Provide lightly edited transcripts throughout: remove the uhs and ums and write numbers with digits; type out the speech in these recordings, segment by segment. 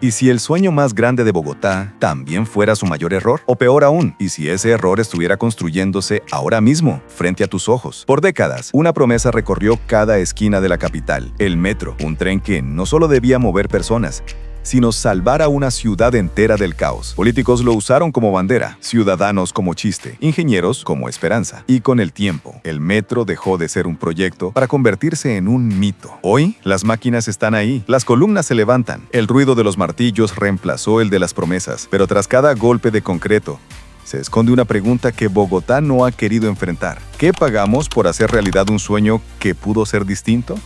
¿Y si el sueño más grande de Bogotá también fuera su mayor error? O peor aún, ¿y si ese error estuviera construyéndose ahora mismo, frente a tus ojos? Por décadas, una promesa recorrió cada esquina de la capital: el metro, un tren que no solo debía mover personas, sino salvar a una ciudad entera del caos. Políticos lo usaron como bandera, ciudadanos como chiste, ingenieros como esperanza. Y con el tiempo, el metro dejó de ser un proyecto para convertirse en un mito. Hoy, las máquinas están ahí, las columnas se levantan, el ruido de los martillos reemplazó el de las promesas, pero tras cada golpe de concreto, se esconde una pregunta que Bogotá no ha querido enfrentar. ¿Qué pagamos por hacer realidad un sueño que pudo ser distinto?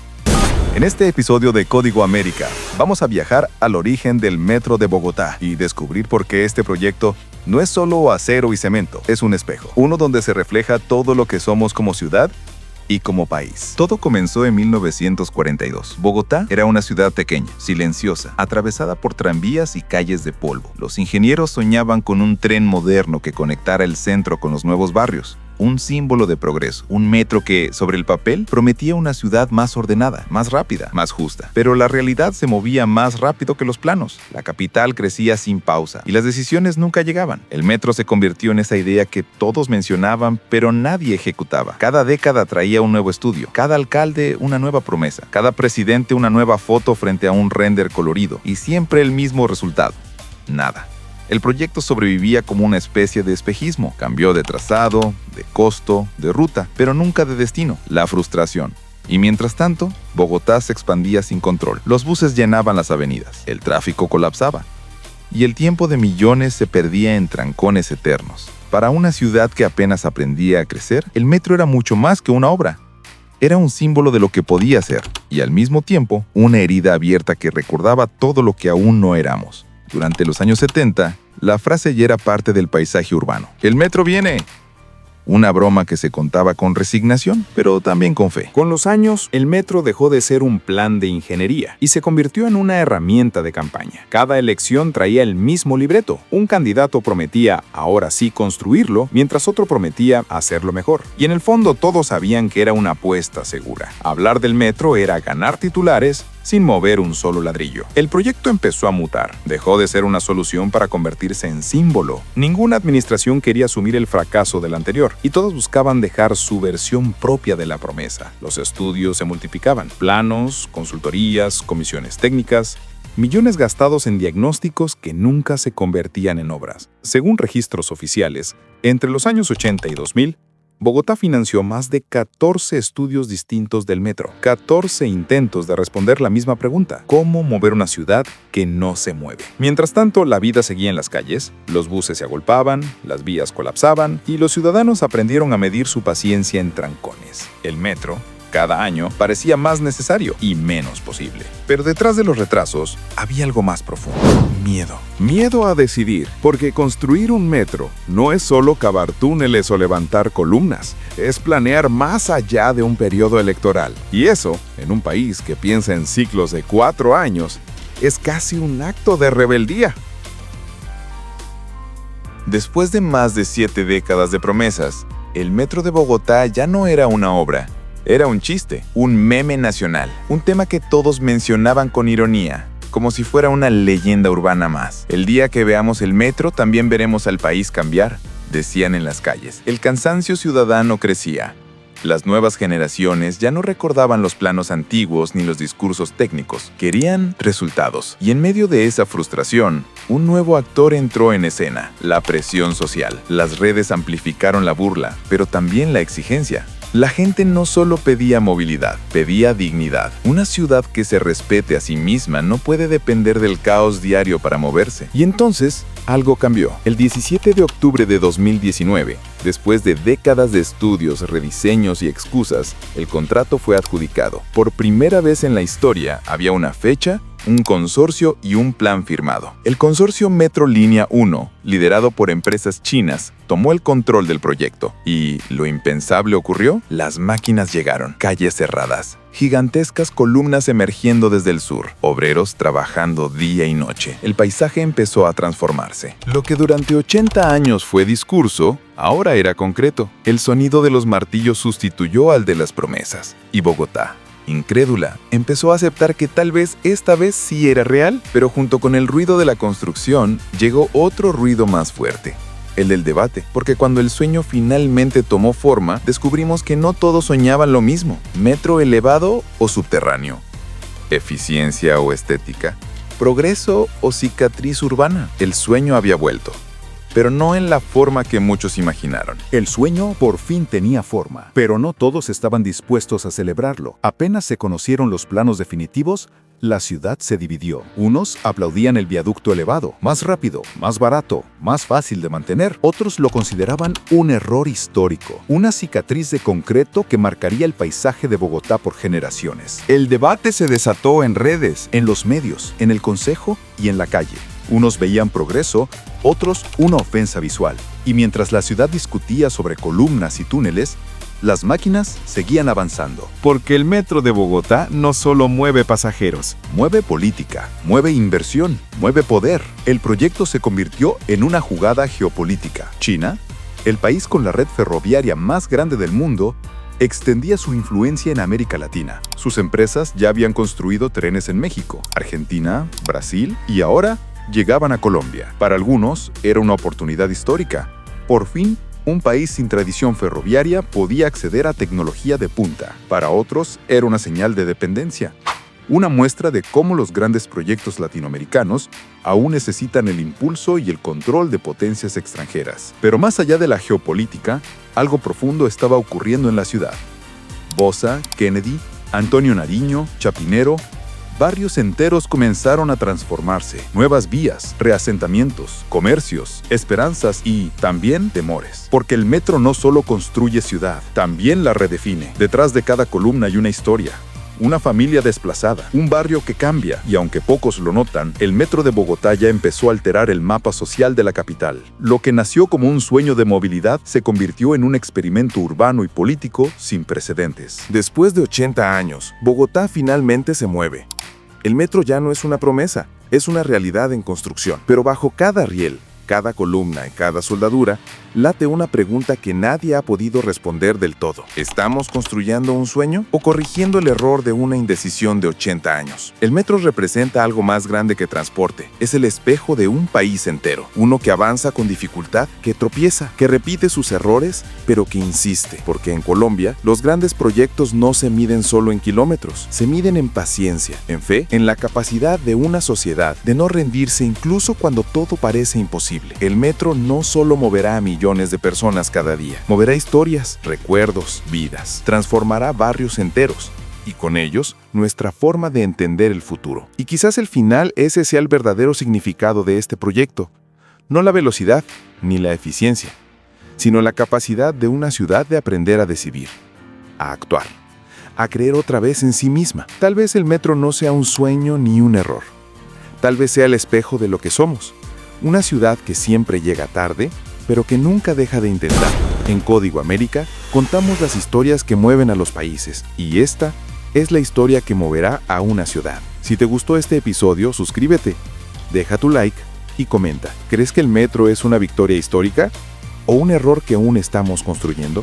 En este episodio de Código América, vamos a viajar al origen del Metro de Bogotá y descubrir por qué este proyecto no es solo acero y cemento, es un espejo, uno donde se refleja todo lo que somos como ciudad y como país. Todo comenzó en 1942. Bogotá era una ciudad pequeña, silenciosa, atravesada por tranvías y calles de polvo. Los ingenieros soñaban con un tren moderno que conectara el centro con los nuevos barrios. Un símbolo de progreso, un metro que, sobre el papel, prometía una ciudad más ordenada, más rápida, más justa. Pero la realidad se movía más rápido que los planos. La capital crecía sin pausa y las decisiones nunca llegaban. El metro se convirtió en esa idea que todos mencionaban, pero nadie ejecutaba. Cada década traía un nuevo estudio, cada alcalde una nueva promesa, cada presidente una nueva foto frente a un render colorido, y siempre el mismo resultado: nada. El proyecto sobrevivía como una especie de espejismo. Cambió de trazado, de costo, de ruta, pero nunca de destino: la frustración. Y mientras tanto, Bogotá se expandía sin control. Los buses llenaban las avenidas, el tráfico colapsaba, y el tiempo de millones se perdía en trancones eternos. Para una ciudad que apenas aprendía a crecer, el metro era mucho más que una obra. Era un símbolo de lo que podía ser, y al mismo tiempo, una herida abierta que recordaba todo lo que aún no éramos. Durante los años 70, la frase ya era parte del paisaje urbano. ¡El metro viene! Una broma que se contaba con resignación, pero también con fe. Con los años, el metro dejó de ser un plan de ingeniería y se convirtió en una herramienta de campaña. Cada elección traía el mismo libreto. Un candidato prometía ahora sí construirlo, mientras otro prometía hacerlo mejor. Y en el fondo todos sabían que era una apuesta segura. Hablar del metro era ganar titulares sin mover un solo ladrillo. El proyecto empezó a mutar. Dejó de ser una solución para convertirse en símbolo. Ninguna administración quería asumir el fracaso del anterior, y todos buscaban dejar su versión propia de la promesa. Los estudios se multiplicaban: planos, consultorías, comisiones técnicas, millones gastados en diagnósticos que nunca se convertían en obras. Según registros oficiales, entre los años 80 y 2000, Bogotá financió más de 14 estudios distintos del metro, 14 intentos de responder la misma pregunta: ¿cómo mover una ciudad que no se mueve? Mientras tanto, la vida seguía en las calles, los buses se agolpaban, las vías colapsaban, y los ciudadanos aprendieron a medir su paciencia en trancones. El metro, cada año, parecía más necesario y menos posible. Pero detrás de los retrasos, había algo más profundo: miedo. Miedo a decidir, porque construir un metro no es solo cavar túneles o levantar columnas, es planear más allá de un periodo electoral. Y eso, en un país que piensa en ciclos de 4 años, es casi un acto de rebeldía. Después de más de 7 décadas de promesas, el metro de Bogotá ya no era una obra. Era un chiste, un meme nacional, un tema que todos mencionaban con ironía, como si fuera una leyenda urbana más. El día que veamos el metro, también veremos al país cambiar, decían en las calles. El cansancio ciudadano crecía. Las nuevas generaciones ya no recordaban los planos antiguos ni los discursos técnicos. Querían resultados. Y en medio de esa frustración, un nuevo actor entró en escena: la presión social. Las redes amplificaron la burla, pero también la exigencia. La gente no solo pedía movilidad, pedía dignidad. Una ciudad que se respete a sí misma no puede depender del caos diario para moverse. Y entonces, algo cambió. El 17 de octubre de 2019, después de décadas de estudios, rediseños y excusas, el contrato fue adjudicado. Por primera vez en la historia, había una fecha, un consorcio y un plan firmado. El consorcio Metro Línea 1, liderado por empresas chinas, tomó el control del proyecto. Y lo impensable ocurrió: las máquinas llegaron, calles cerradas, gigantescas columnas emergiendo desde el sur, obreros trabajando día y noche. El paisaje empezó a transformarse. Lo que durante 80 años fue discurso, ahora era concreto. El sonido de los martillos sustituyó al de las promesas. Y Bogotá, Incrédula, empezó a aceptar que tal vez esta vez sí era real, pero junto con el ruido de la construcción llegó otro ruido más fuerte. El del debate, porque cuando el sueño finalmente tomó forma, descubrimos que no todos soñaban lo mismo, metro elevado o subterráneo, eficiencia o estética, progreso o cicatriz urbana. El sueño había vuelto, pero no en la forma que muchos imaginaron. El sueño por fin tenía forma, pero no todos estaban dispuestos a celebrarlo. Apenas se conocieron los planos definitivos, la ciudad se dividió. Unos aplaudían el viaducto elevado, más rápido, más barato, más fácil de mantener. Otros lo consideraban un error histórico, una cicatriz de concreto que marcaría el paisaje de Bogotá por generaciones. El debate se desató en redes, En los medios, en el consejo y en la calle. Unos veían progreso, otros una ofensa visual. Y mientras la ciudad discutía sobre columnas y túneles, las máquinas seguían avanzando. porque el metro de Bogotá no solo mueve pasajeros. Mueve política, mueve inversión, mueve poder. El proyecto se convirtió en una jugada geopolítica. China, el país con la red ferroviaria más grande del mundo, extendía su influencia en América Latina. Sus empresas ya habían construido trenes en México, Argentina, Brasil y ahora llegaban a Colombia. Para algunos era una oportunidad histórica. Por fin, un país sin tradición ferroviaria podía acceder a tecnología de punta. Para otros era una señal de dependencia. Una muestra de cómo los grandes proyectos latinoamericanos aún necesitan el impulso y el control de potencias extranjeras. Pero más allá de la geopolítica, algo profundo estaba ocurriendo en la ciudad. Bosa, Kennedy, Antonio Nariño, Chapinero, barrios enteros comenzaron a transformarse. Nuevas vías, reasentamientos, comercios, esperanzas y también temores. Porque el metro no solo construye ciudad, también la redefine. Detrás de cada columna hay una historia. Una familia desplazada, un barrio que cambia, y aunque pocos lo notan, el metro de Bogotá ya empezó a alterar el mapa social de la capital. Lo que nació como un sueño de movilidad se convirtió en un experimento urbano y político sin precedentes. Después de 80 años, Bogotá finalmente se mueve. El metro ya no es una promesa, es una realidad en construcción. Pero bajo cada riel, cada columna y cada soldadura, late una pregunta que nadie ha podido responder del todo. ¿Estamos construyendo un sueño o corrigiendo el error de una indecisión de 80 años? El metro representa algo más grande que transporte. Es el espejo de un país entero. Uno que avanza con dificultad, que tropieza, que repite sus errores, pero que insiste. Porque en Colombia, los grandes proyectos no se miden solo en kilómetros. Se miden en paciencia, en fe, en la capacidad de una sociedad de no rendirse incluso cuando todo parece imposible. El metro no solo moverá a millones de personas cada día. Moverá historias, recuerdos, vidas. Transformará barrios enteros. Y con ellos, nuestra forma de entender el futuro. Y quizás el final ese sea el verdadero significado de este proyecto. No la velocidad, ni la eficiencia, sino la capacidad de una ciudad de aprender a decidir, a actuar, a creer otra vez en sí misma. Tal vez el metro no sea un sueño ni un error. Tal vez sea el espejo de lo que somos. Una ciudad que siempre llega tarde, pero que nunca deja de intentar. En Código América contamos las historias que mueven a los países, y esta es la historia que moverá a una ciudad. Si te gustó este episodio, suscríbete, deja tu like y comenta. ¿Crees que el metro es una victoria histórica o un error que aún estamos construyendo?